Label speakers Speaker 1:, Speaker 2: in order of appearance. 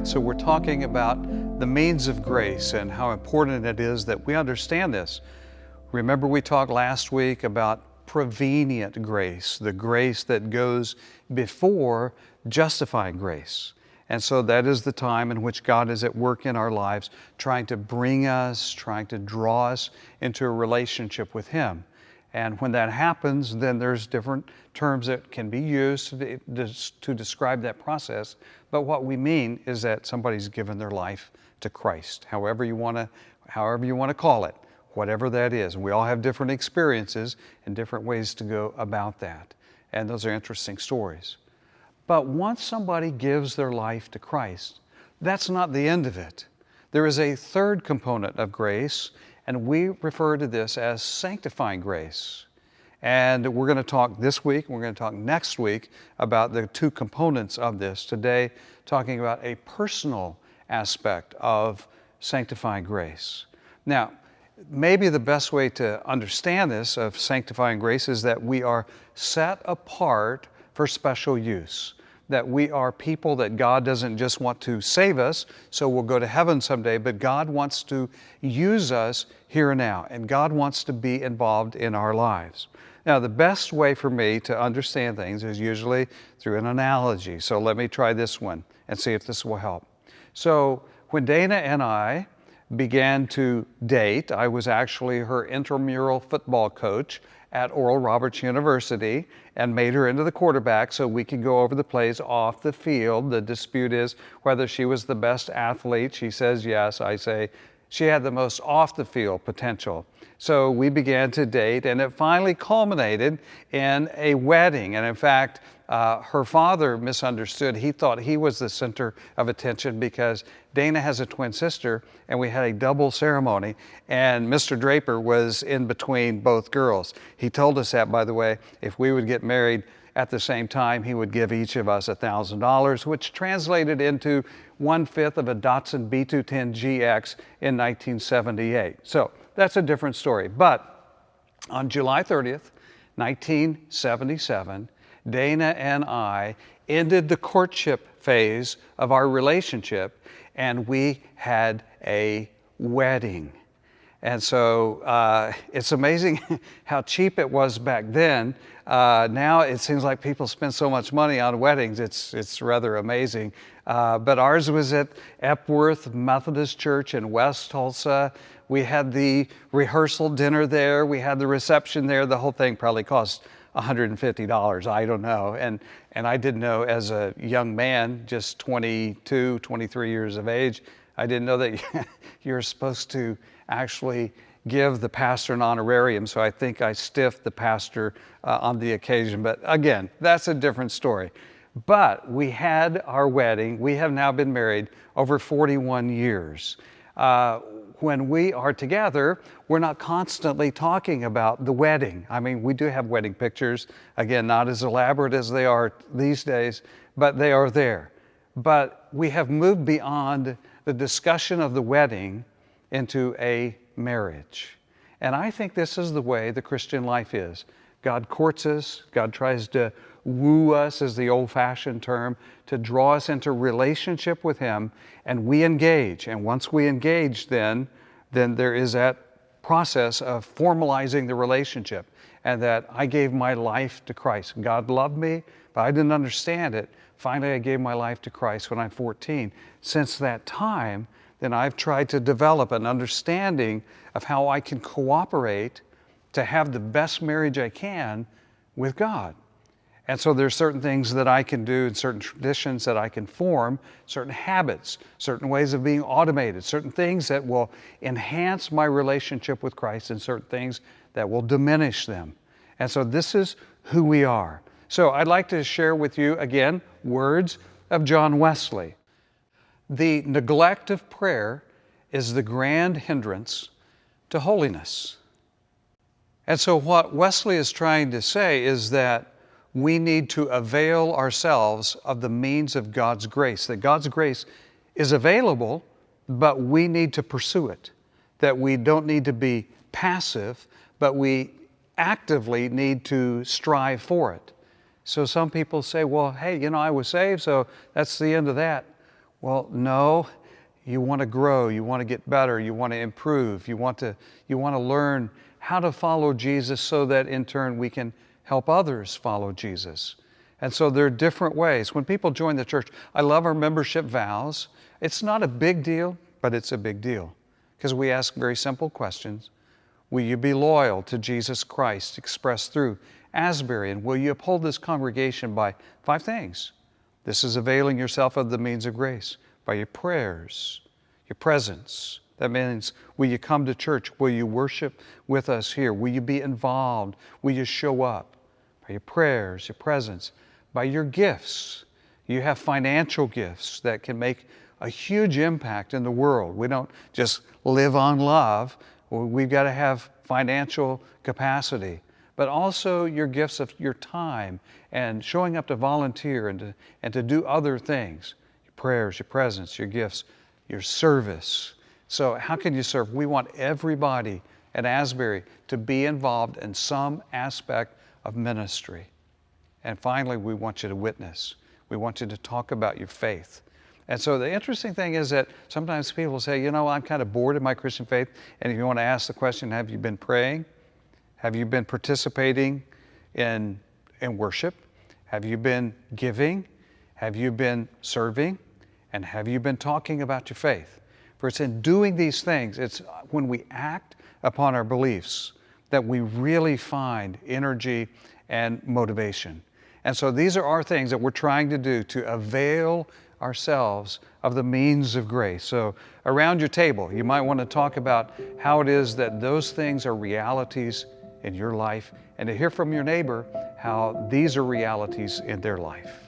Speaker 1: So we're talking about the means of grace and how important it is that we understand this. Remember we talked last week about prevenient grace, the grace that goes before justifying grace. And so that is the time in which God is at work in our lives, trying to bring us, trying to draw us into a relationship with Him. And when that happens, then there's different terms that can be used to describe that process. But what we mean is that somebody's given their life to Christ, however you want to call it, whatever that is. We all have different experiences and different ways to go about that. And those are interesting stories. But once somebody gives their life to Christ, that's not the end of it. There is a third component of grace, and we refer to this as sanctifying grace. And we're going to talk this week, we're going to talk next week about the two components of this. Today, talking about a personal aspect of sanctifying grace. Now, maybe the best way to understand this of sanctifying grace is that we are set apart for special use. That we are people that God doesn't just want to save us, so we'll go to heaven someday, but God wants to use us here and now, and God wants to be involved in our lives. Now, the best way for me to understand things is usually through an analogy. So let me try this one and see if this will help. So when Dana and I began to date, I was actually her intramural football coach at Oral Roberts University and made her into the quarterback so we could go over the plays off the field. The dispute is whether she was the best athlete. She says yes. I say she had the most off the field potential. So we began to date, and it finally culminated in a wedding. And in fact, her father misunderstood. He thought he was the center of attention because Dana has a twin sister, and we had a double ceremony, and Mr. Draper was in between both girls. He told us that, by the way, if we would get married at the same time, he would give each of us $1,000, which translated into 1/5 of a Datsun B210 GX in 1978. So that's a different story. But on July 30th, 1977, Dana and I ended the courtship phase of our relationship, and we had a wedding. And so it's amazing how cheap it was back then. Now it seems like people spend so much money on weddings. It's rather amazing. But ours was at Epworth Methodist Church in West Tulsa. We had the rehearsal dinner there. We had the reception there. The whole thing probably cost $150. I don't know. And I didn't know as a young man, just 22, 23 years of age, I didn't know that you're supposed to actually give the pastor an honorarium. So I think I stiffed the pastor on the occasion. But again, that's a different story. But we had our wedding. We have now been married over 41 years. When we are together, we're not constantly talking about the wedding. I mean, we do have wedding pictures, again, not as elaborate as they are these days, but they are there. But we have moved beyond the discussion of the wedding into a marriage. And I think this is the way the Christian life is. God courts us, God tries to woo us, is the old-fashioned term, to draw us into relationship with Him, and we engage. And once we engage, then there is that process of formalizing the relationship, and that I gave my life to Christ. God loved me, but I didn't understand it. Finally, I gave my life to Christ when I'm 14. Since that time, then I've tried to develop an understanding of how I can cooperate to have the best marriage I can with God. And so there's certain things that I can do and certain traditions that I can form, certain habits, certain ways of being automated, certain things that will enhance my relationship with Christ and certain things that will diminish them. And so this is who we are. So I'd like to share with you again words of John Wesley. The neglect of prayer is the grand hindrance to holiness. And so what Wesley is trying to say is that we need to avail ourselves of the means of God's grace, that God's grace is available, but we need to pursue it, that we don't need to be passive, but we actively need to strive for it. So some people say, well, hey, I was saved, so that's the end of that. Well, no, you want to grow, you want to get better, you want to improve, you want to learn how to follow Jesus so that in turn we can help others follow Jesus. And so there are different ways. When people join the church, I love our membership vows. It's not a big deal, but it's a big deal because we ask very simple questions. Will you be loyal to Jesus Christ expressed through Asbury? And will you uphold this congregation by 5 things? This is availing yourself of the means of grace by your prayers, your presence. That means, will you come to church? Will you worship with us here? Will you be involved? Will you show up? By your prayers, your presence, by your gifts. You have financial gifts that can make a huge impact in the world. We don't just live on love. We've got to have financial capacity, but also your gifts of your time and showing up to volunteer and to do other things. Your prayers, your presence, your gifts, your service. So how can you serve? We want everybody at Asbury to be involved in some aspect of ministry. And finally, we want you to witness. We want you to talk about your faith. And so the interesting thing is that sometimes people say, I'm kind of bored of my Christian faith. And if you want to ask the question, have you been praying? Have you been participating in worship? Have you been giving? Have you been serving? And have you been talking about your faith? For it's in doing these things, it's when we act upon our beliefs that we really find energy and motivation. And so these are our things that we're trying to do to avail ourselves of the means of grace. So around your table, you might want to talk about how it is that those things are realities in your life and to hear from your neighbor how these are realities in their life.